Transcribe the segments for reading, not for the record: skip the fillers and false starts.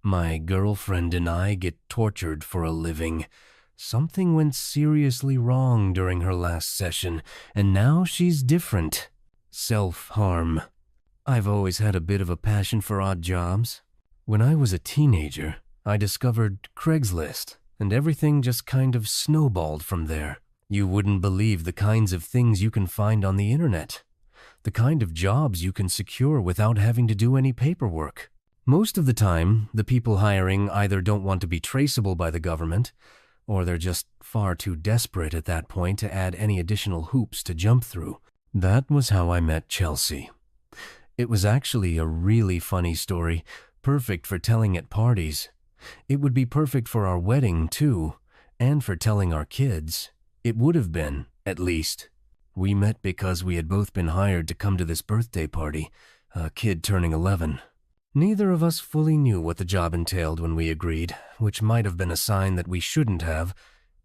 My girlfriend and I get tortured for a living. Something went seriously wrong during her last session, and now she's different. Self-harm. I've always had a bit of a passion for odd jobs. When I was a teenager, I discovered Craigslist, and everything just kind of snowballed from there. You wouldn't believe the kinds of things you can find on the internet. The kind of jobs you can secure without having to do any paperwork. Most of the time, the people hiring either don't want to be traceable by the government, or they're just far too desperate at that point to add any additional hoops to jump through. That was how I met Chelsea. It was actually a really funny story, perfect for telling at parties. It would be perfect for our wedding, too, and for telling our kids. It would have been, at least. We met because we had both been hired to come to this birthday party, a kid turning 11. Neither of us fully knew what the job entailed when we agreed, which might have been a sign that we shouldn't have,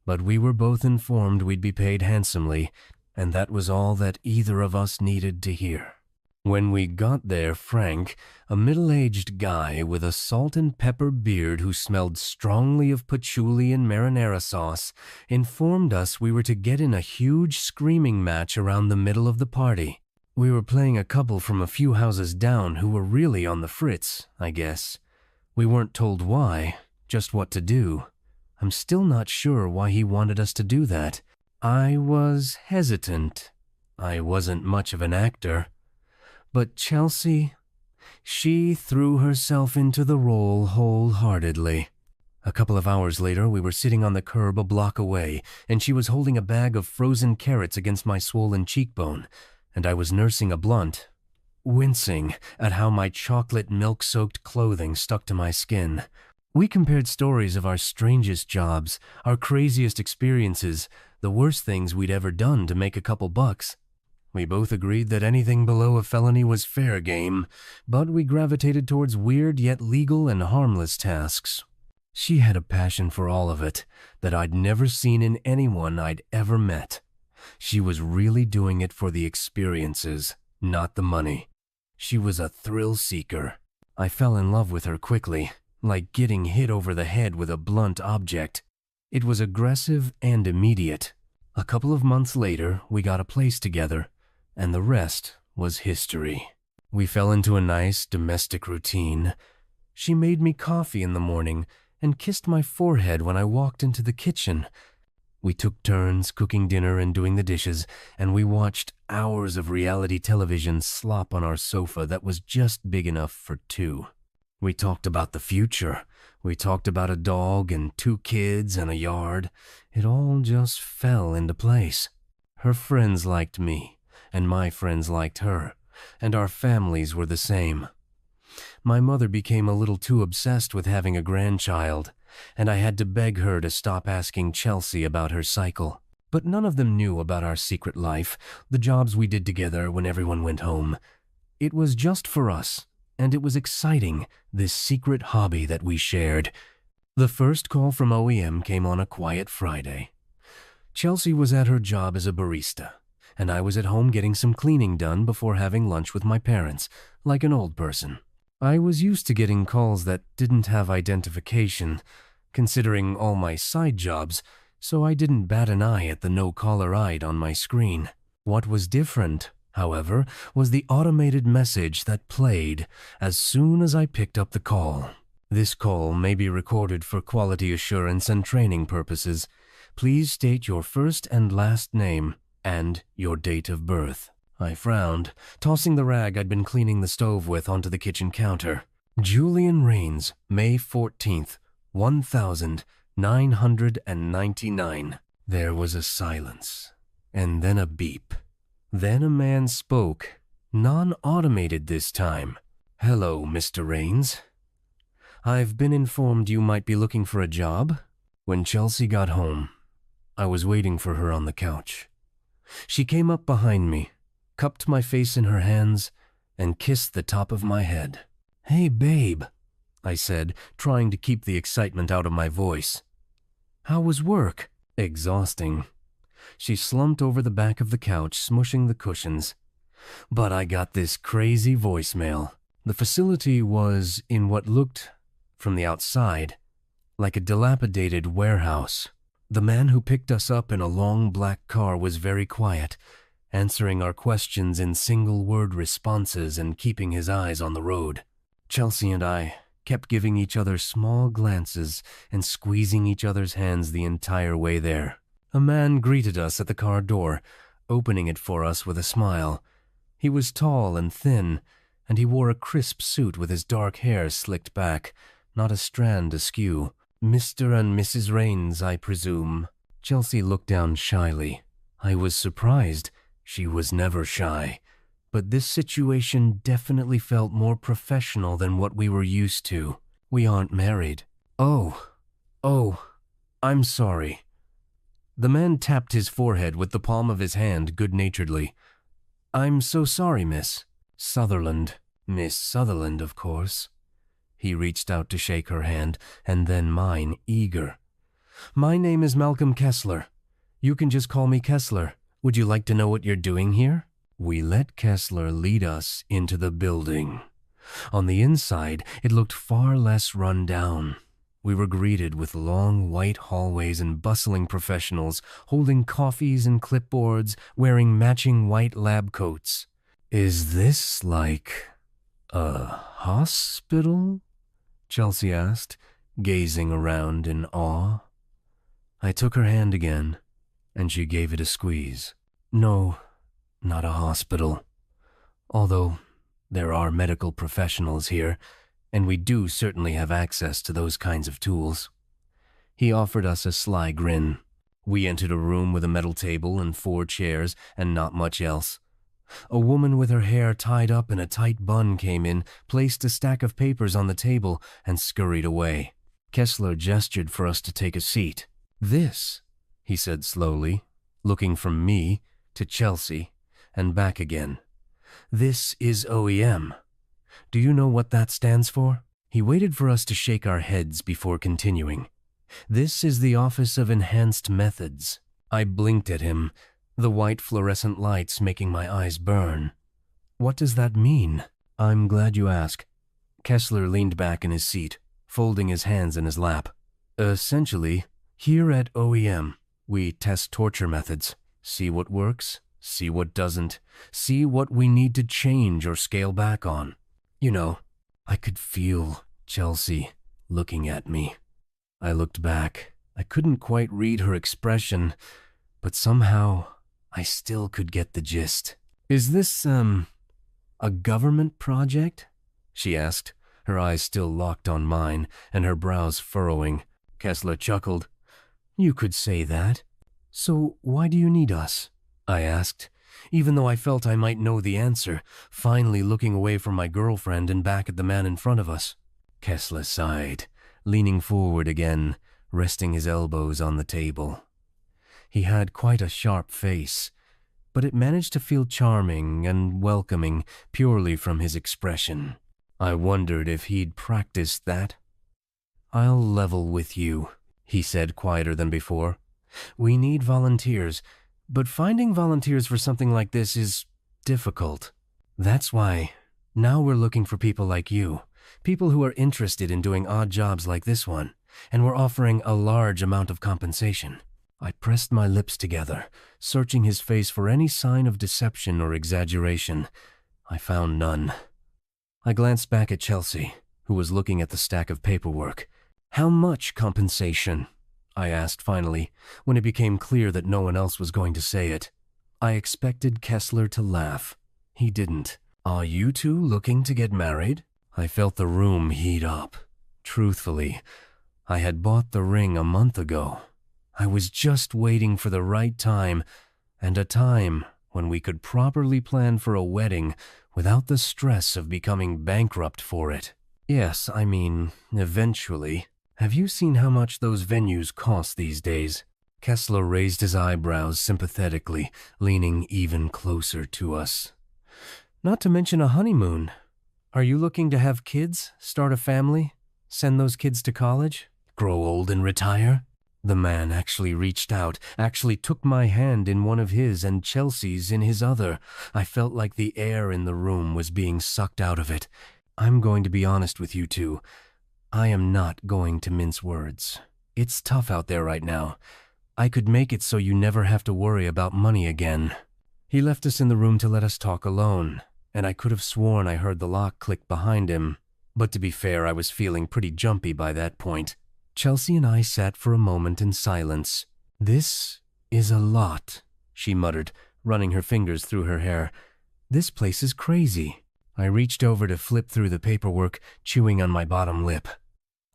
but we were both informed we'd be paid handsomely, and that was all that either of us needed to hear. When we got there, Frank, a middle-aged guy with a salt and pepper beard who smelled strongly of patchouli and marinara sauce, informed us we were to get in a huge screaming match around the middle of the party. We were playing a couple from a few houses down who were really on the fritz, I guess. We weren't told why, just what to do. I'm still not sure why he wanted us to do that. I was hesitant. I wasn't much of an actor. But Chelsea, she threw herself into the role wholeheartedly. A couple of hours later, we were sitting on the curb a block away, and she was holding a bag of frozen carrots against my swollen cheekbone, and I was nursing a blunt, wincing at how my chocolate milk-soaked clothing stuck to my skin. We compared stories of our strangest jobs, our craziest experiences, the worst things we'd ever done to make a couple bucks. We both agreed that anything below a felony was fair game, but we gravitated towards weird yet legal and harmless tasks. She had a passion for all of it that I'd never seen in anyone I'd ever met. She was really doing it for the experiences, not the money. She was a thrill seeker. I fell in love with her quickly, like getting hit over the head with a blunt object. It was aggressive and immediate. A couple of months later, we got a place together, and the rest was history. We fell into a nice domestic routine. She made me coffee in the morning and kissed my forehead when I walked into the kitchen. We took turns cooking dinner and doing the dishes, and we watched hours of reality television slop on our sofa that was just big enough for two. We talked about the future. We talked about a dog and 2 kids and a yard. It all just fell into place. Her friends liked me, and my friends liked her, and our families were the same. My mother became a little too obsessed with having a grandchild, and I had to beg her to stop asking Chelsea about her cycle. But none of them knew about our secret life, the jobs we did together when everyone went home. It was just for us, and it was exciting, this secret hobby that we shared. The first call from OEM came on a quiet Friday. Chelsea was at her job as a barista, and I was at home getting some cleaning done before having lunch with my parents, like an old person. I was used to getting calls that didn't have identification, considering all my side jobs, so I didn't bat an eye at the no-caller ID on my screen. What was different, however, was the automated message that played as soon as I picked up the call. This call may be recorded for quality assurance and training purposes. Please state your first and last name and your date of birth. I frowned, tossing the rag I'd been cleaning the stove with onto the kitchen counter. Julian Rains, May 14th, 1999. There was a silence, and then a beep. Then a man spoke, non-automated this time. Hello, Mr. Rains. I've been informed you might be looking for a job. When Chelsea got home, I was waiting for her on the couch. She came up behind me, cupped my face in her hands, and kissed the top of my head. Hey, babe, I said, trying to keep the excitement out of my voice. How was work? Exhausting. She slumped over the back of the couch, smushing the cushions. But I got this crazy voicemail. The facility was in what looked from the outside, like a dilapidated warehouse. The man who picked us up in a long black car was very quiet, answering our questions in single-word responses and keeping his eyes on the road. Chelsea and I kept giving each other small glances and squeezing each other's hands the entire way there. A man greeted us at the car door, opening it for us with a smile. He was tall and thin, and he wore a crisp suit with his dark hair slicked back, not a strand askew. "Mr. and Mrs. Rains, I presume." Chelsea looked down shyly. I was surprised. She was never shy. But this situation definitely felt more professional than what we were used to. "We aren't married." Oh, I'm sorry." The man tapped his forehead with the palm of his hand good-naturedly. "I'm so sorry, Miss Sutherland." "Miss Sutherland, of course." He reached out to shake her hand, and then mine, eager. "My name is Malcolm Kessler. You can just call me Kessler. Would you like to know what you're doing here?" We let Kessler lead us into the building. On the inside, it looked far less run down. We were greeted with long white hallways and bustling professionals, holding coffees and clipboards, wearing matching white lab coats. "Is this like a hospital?" Chelsea asked, gazing around in awe. I took her hand again, and she gave it a squeeze. "No, not a hospital. Although there are medical professionals here, and we do certainly have access to those kinds of tools." He offered us a sly grin. We entered a room with a metal table and 4 chairs and not much else. A woman with her hair tied up in a tight bun came in, placed a stack of papers on the table, and scurried away. Kessler gestured for us to take a seat. "This," he said slowly, looking from me to Chelsea and back again. "This is OEM. Do you know what that stands for?" He waited for us to shake our heads before continuing. "This is the Office of Enhanced Methods." I blinked at him, the white fluorescent lights making my eyes burn. "What does that mean?" "I'm glad you asked." Kessler leaned back in his seat, folding his hands in his lap. "Essentially, here at OEM, we test torture methods, see what works, see what doesn't, see what we need to change or scale back on. You know." I could feel Chelsea looking at me. I looked back. I couldn't quite read her expression, but somehow I still could get the gist. "Is this, a government project?" she asked, her eyes still locked on mine and her brows furrowing. Kessler chuckled. "You could say that. So why do you need us?" I asked, even though I felt I might know the answer, finally looking away from my girlfriend and back at the man in front of us. Kessler sighed, leaning forward again, resting his elbows on the table. He had quite a sharp face, but it managed to feel charming and welcoming purely from his expression. I wondered if he'd practiced that. "I'll level with you," he said quieter than before. "We need volunteers, but finding volunteers for something like this is difficult. That's why now we're looking for people like you, people who are interested in doing odd jobs like this one, and we're offering a large amount of compensation." I pressed my lips together, searching his face for any sign of deception or exaggeration. I found none. I glanced back at Chelsea, who was looking at the stack of paperwork. "How much compensation?" I asked finally, when it became clear that no one else was going to say it. I expected Kessler to laugh. He didn't. "Are you two looking to get married?" I felt the room heat up. Truthfully, I had bought the ring a month ago. I was just waiting for the right time, and a time when we could properly plan for a wedding without the stress of becoming bankrupt for it. "Yes, I mean, eventually. Have you seen how much those venues cost these days?" Kessler raised his eyebrows sympathetically, leaning even closer to us. "Not to mention a honeymoon. Are you looking to have kids, start a family, send those kids to college, grow old and retire?" The man actually reached out, actually took my hand in one of his and Chelsea's in his other. I felt like the air in the room was being sucked out of it. "I'm going to be honest with you two. I am not going to mince words. It's tough out there right now. I could make it so you never have to worry about money again." He left us in the room to let us talk alone, and I could have sworn I heard the lock click behind him. But to be fair, I was feeling pretty jumpy by that point. Chelsea and I sat for a moment in silence. "This is a lot," she muttered, running her fingers through her hair. "This place is crazy." I reached over to flip through the paperwork, chewing on my bottom lip.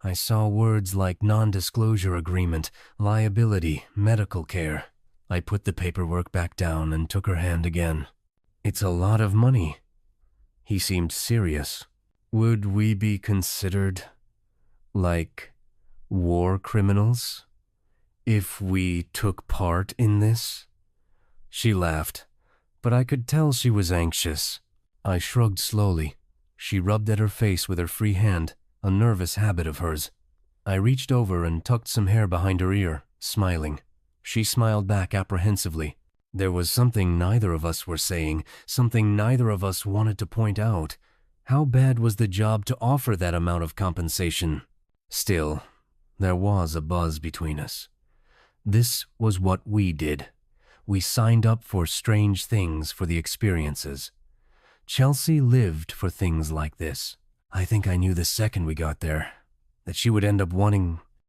I saw words like non-disclosure agreement, liability, medical care. I put the paperwork back down and took her hand again. "It's a lot of money." He seemed serious. "Would we be considered, like, war criminals if we took part in this?" She laughed, but I could tell she was anxious. I shrugged slowly. She rubbed at her face with her free hand, a nervous habit of hers. I reached over and tucked some hair behind her ear, smiling. She smiled back apprehensively. There was something neither of us were saying, something neither of us wanted to point out. How bad was the job to offer that amount of compensation? Still, there was a buzz between us. This was what we did. We signed up for strange things for the experiences. Chelsea lived for things like this. I think I knew the second we got there that she would end up wanting